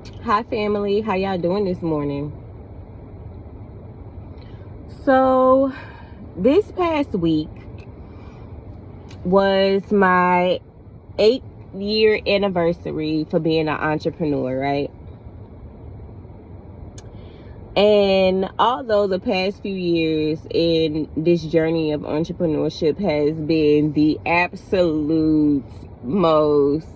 Hi family, how y'all doing this morning? So this past week was my 8-year anniversary for being an entrepreneur, right? And although the past few years in this journey of entrepreneurship has been the absolute most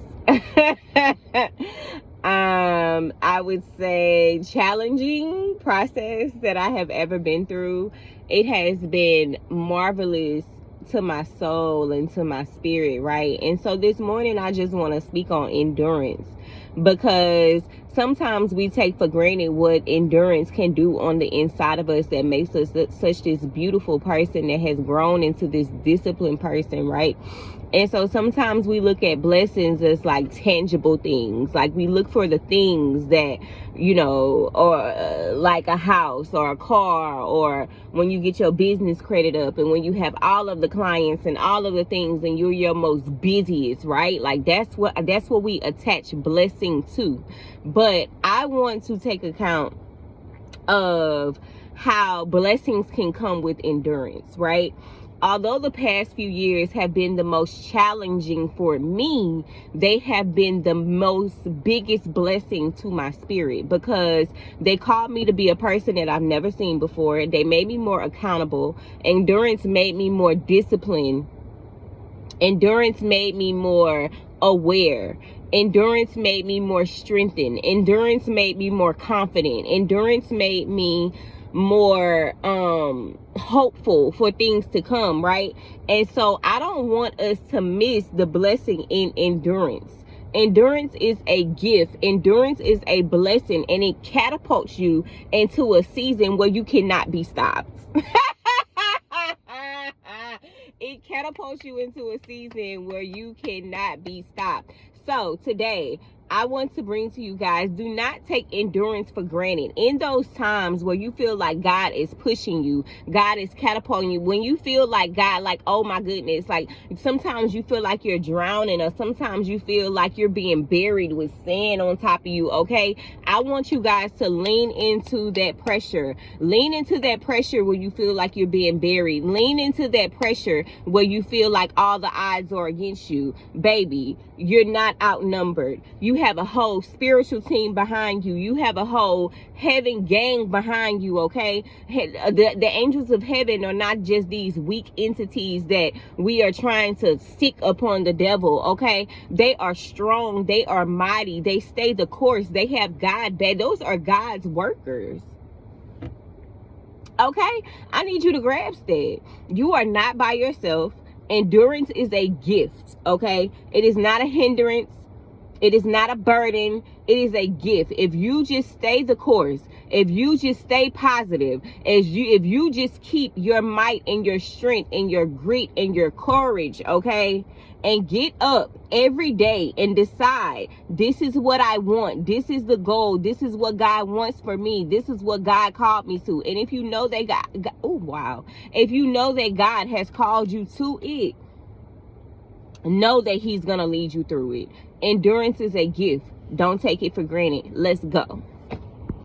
I would say challenging process that I have ever been through, it has been marvelous to my soul and to my spirit, right? And so this morning I just want to speak on endurance, because sometimes we take for granted what endurance can do on the inside of us that makes us such this beautiful person that has grown into this disciplined person, right? And so sometimes we look at blessings as like tangible things. Like we look for the things that, or like a house or a car, or when you get your business credit up and when you have all of the clients and all of the things and you're your most busiest, right? Like that's what we attach blessing to. But I want to take account of how blessings can come with endurance, right? Although the past few years have been the most challenging for me, they have been the most biggest blessing to my spirit, because they called me to be a person that I've never seen before. They made me more accountable. Endurance made me more disciplined. Endurance made me more aware. Endurance made me more strengthened. Endurance made me more confident. Endurance made me more hopeful for things to come, right? And so I don't want us to miss the blessing in endurance. Endurance is a gift. Endurance is a blessing, and it catapults you into a season where you cannot be stopped. It catapults you into a season where you cannot be stopped. So today, I want to bring to you guys, do not take endurance for granted. In those times where you feel like God is pushing you, God is catapulting you, when you feel like God, like, oh my goodness, like sometimes you feel like you're drowning, or sometimes you feel like you're being buried with sand on top of you, okay? I want you guys to lean into that pressure. Lean into that pressure where you feel like you're being buried. Lean into that pressure where you feel like all the odds are against you. Baby, you're not outnumbered. You have a whole spiritual team behind you. You have a whole heaven gang behind you, okay? The angels of heaven are not just these weak entities that we are trying to stick upon the devil, okay? They are strong. They are mighty. They stay the course. They have God back. Those are God's workers. Okay? I need you to grasp that. You are not by yourself. Endurance is a gift, okay? It is not a hindrance. It is not a burden. It is a gift. If you just stay the course, if you just stay positive, if you just keep your might and your strength and your grit and your courage, okay, and get up every day and decide, this is what I want. This is the goal. This is what God wants for me. This is what God called me to. And if you know that God, oh wow, if you know that God has called you to it, know that He's gonna lead you through it. Endurance is a gift. Don't take it for granted. Let's go.